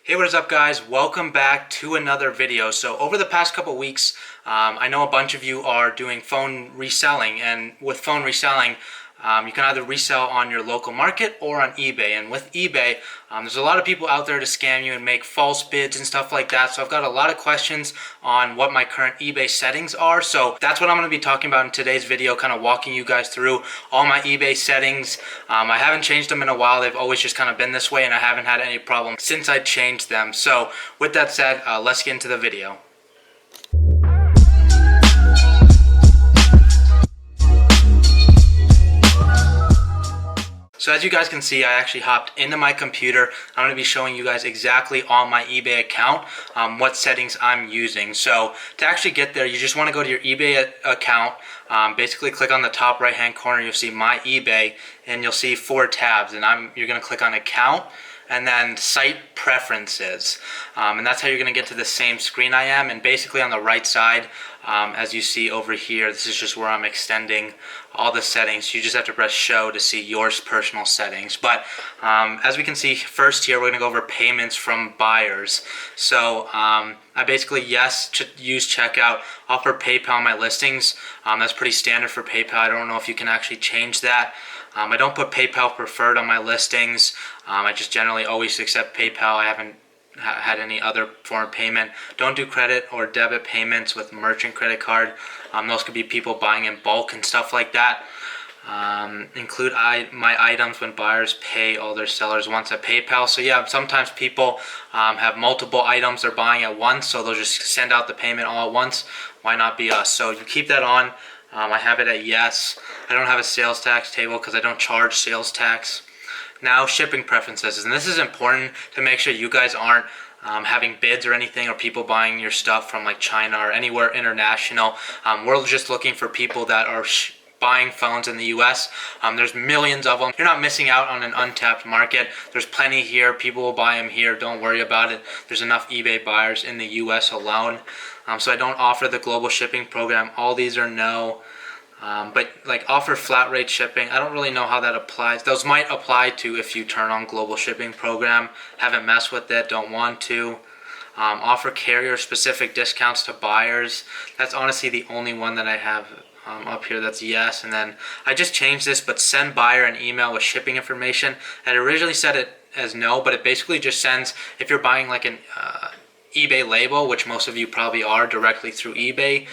Hey, what is up guys? Welcome back to another video. So over the past couple weeks, I know a bunch of you are doing phone reselling, and with phone reselling, you can either resell on your local market or on eBay. And with eBay, there's a lot of people out there to scam you and make false bids and stuff like that. So I've got a lot of questions on what my current eBay settings are. So that's what I'm going to be talking about in today's video, kind of walking you guys through all my eBay settings. I haven't changed them in a while. They've always just kind of been this way, and I haven't had any problem since I changed them. So with that said, let's get into the video. So as you guys can see, I actually hopped into my computer. I'm going to be showing you guys exactly on my eBay account what settings I'm using. So to actually get there, you just want to go to your eBay account. Basically click on the top right hand corner, you'll see my eBay, and you'll see 4 tabs, and you're going to click on account and then site preferences, and that's how you're going to get to the same screen I am. And basically on the right side, as you see over here, this is just where I'm extending all the settings. You just have to press show to see your personal settings. But as we can see, first here we're going to go over payments from buyers. So I basically use checkout, offer PayPal on my listings. That's pretty standard for PayPal. I don't know if you can actually change that. I don't put PayPal preferred on my listings. I just generally always accept PayPal. I haven't had any other form of payment. Don't do credit or debit payments with merchant credit card. Those could be people buying in bulk and stuff like that. Include my items when buyers pay all their sellers once at PayPal. So yeah, sometimes people have multiple items they're buying at once, so they'll just send out the payment all at once. Why not be us? So you keep that on. I have it at yes. I don't have a sales tax table because I don't charge sales tax. Now shipping preferences, and this is important to make sure you guys aren't having bids or anything, or people buying your stuff from like China or anywhere international. We're just looking for people that are buying phones in the US. There's millions of them. You're not missing out on an untapped market. There's plenty here. People will buy them here. Don't worry about it. There's enough eBay buyers in the US alone. So I don't offer the global shipping program. All these are no. But like offer flat rate shipping, I don't really know how that applies. Those might apply to if you turn on global shipping program. Haven't messed with it, don't want to. Offer carrier specific discounts to buyers. That's honestly the only one that I have up here that's yes. And then I just changed this, but send buyer an email with shipping information. I originally set it as no, but it basically just sends, if you're buying like an eBay label, which most of you probably are, directly through eBay,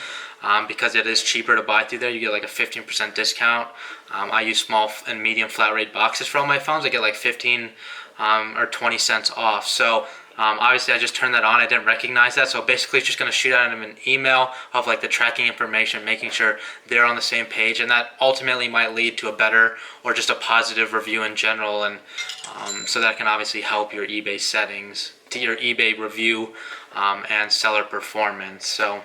because it is cheaper to buy through there. You get like a 15% discount. I use small and medium flat rate boxes for all my phones. I get like 15 or 20 cents off. So obviously I just turned that on. I didn't recognize that. So basically it's just going to shoot out an email of like the tracking information, making sure they're on the same page. And that ultimately might lead to a better or just a positive review in general. And so that can obviously help your eBay settings, to your eBay review and seller performance. So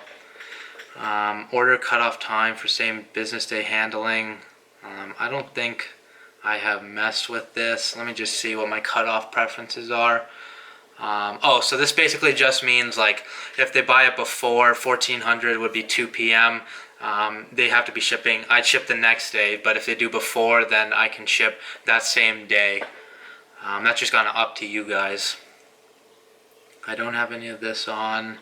order cutoff time for same business day handling. I don't think I have messed with this. Let me just see what my cutoff preferences are. So this basically just means like if they buy it before 1400 would be 2 p.m. They have to be shipping. I'd ship the next day, but if they do before, then I can ship that same day. That's just kind of up to you guys. I don't have any of this on.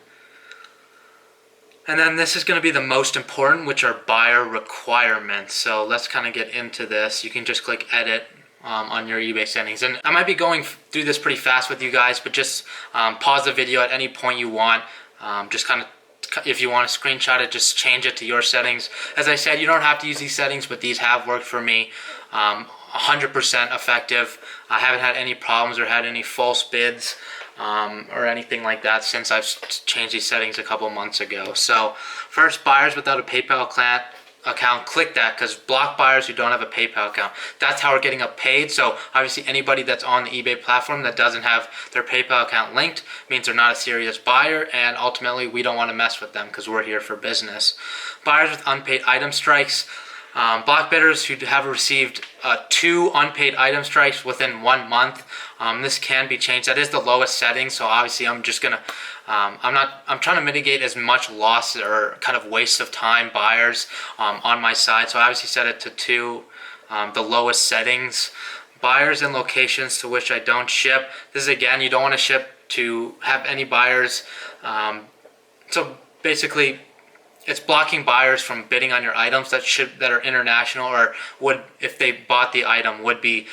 And then this is going to be the most important, which are buyer requirements. So let's kind of get into this. You can just click edit on your eBay settings. And I might be going through this pretty fast with you guys, but just pause the video at any point you want. Just kind of, if you want to screenshot it, just change it to your settings. As I said, you don't have to use these settings, but these have worked for me. 100% effective. I haven't had any problems or had any false bids or anything like that since I've changed these settings a couple months ago. So first, buyers without a PayPal account, click that, because block buyers who don't have a PayPal account. That's how we're getting up paid. So obviously anybody that's on the eBay platform that doesn't have their PayPal account linked means they're not a serious buyer, and ultimately we don't want to mess with them because we're here for business. Buyers with unpaid item strikes. Block bidders who have received 2 unpaid item strikes within 1 month. This can be changed. That is the lowest setting, so obviously I'm just gonna I'm trying to mitigate as much loss or kind of waste of time buyers on my side, so I obviously set it to 2, the lowest settings. Buyers in locations to which I don't ship. This is, again, you don't want to ship to have any buyers. So basically, it's blocking buyers from bidding on your items that are international, or would, if they bought the item, would be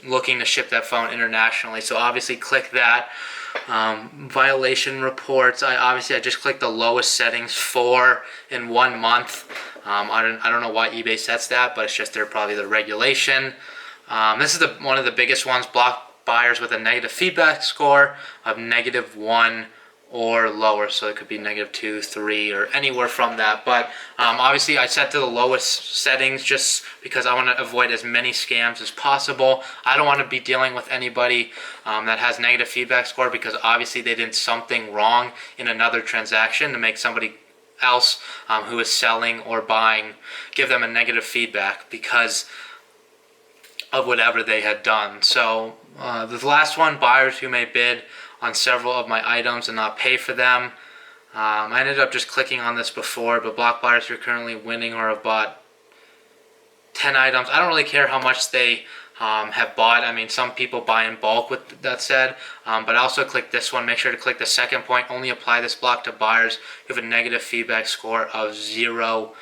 looking to ship that phone internationally. So obviously click that. Violation reports, I just clicked the lowest settings, 4 in 1 month. I don't know why eBay sets that, but it's just probably the regulation. This is one of the biggest ones: block buyers with a negative feedback score of -1 or lower. So it could be -2, 3, or anywhere from that. But obviously I set to the lowest settings just because I want to avoid as many scams as possible. I don't want to be dealing with anybody that has negative feedback score, because obviously they did something wrong in another transaction to make somebody else who is selling or buying give them a negative feedback because of whatever they had done. So the last one, buyers who may bid on several of my items and not pay for them. I ended up just clicking on this before, but block buyers who are currently winning or have bought 10 items. I don't really care how much they have bought. I mean, some people buy in bulk, with that said, but also click this one. Make sure to click the second point. Only apply this block to buyers who have a negative feedback score of 0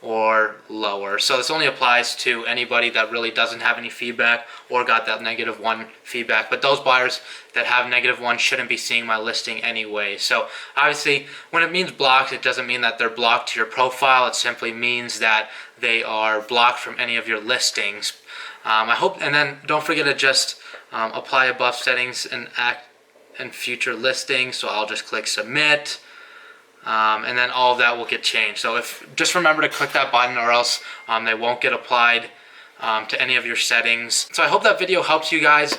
or lower. So this only applies to anybody that really doesn't have any feedback or got that -1 feedback. But those buyers that have -1 shouldn't be seeing my listing anyway. So obviously, when it means blocked, it doesn't mean that they're blocked to your profile. It simply means that they are blocked from any of your listings. I hope, and then don't forget to just apply above settings and act in future listings. So I'll just click submit. And then all of that will get changed. So just remember to click that button, or else they won't get applied to any of your settings. So I hope that video helps you guys.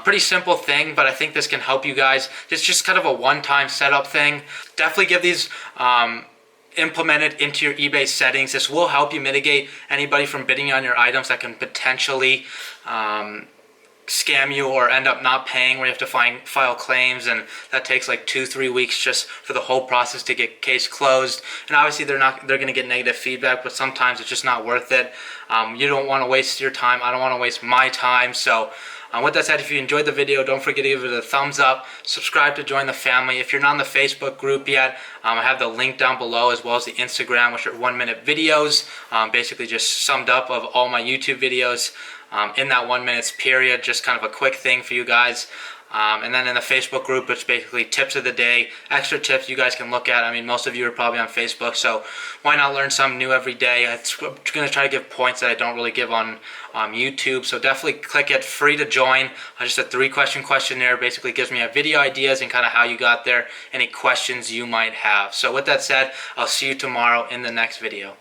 Pretty simple thing, but I think this can help you guys. It's just kind of a one-time setup thing. Definitely get these implemented into your eBay settings. This will help you mitigate anybody from bidding on your items that can potentially scam you or end up not paying, where you have to file claims, and that takes like 2-3 weeks just for the whole process to get case closed. And obviously they're going to get negative feedback, but sometimes it's just not worth it. You don't want to waste your time. I don't want to waste my time. So with that said, if you enjoyed the video, don't forget to give it a thumbs up, subscribe to join the family. If you're not in the Facebook group yet, I have the link down below, as well as the Instagram, which are 1-minute videos, basically just summed up of all my YouTube videos in that 1 minute period. Just kind of a quick thing for you guys. And then in the Facebook group, it's basically tips of the day, extra tips you guys can look at. I mean, most of you are probably on Facebook, so why not learn something new every day? I'm going to try to give points that I don't really give on YouTube, so definitely click it. Free to join. Just a 3-question questionnaire basically gives me video ideas and kind of how you got there, any questions you might have. So with that said, I'll see you tomorrow in the next video.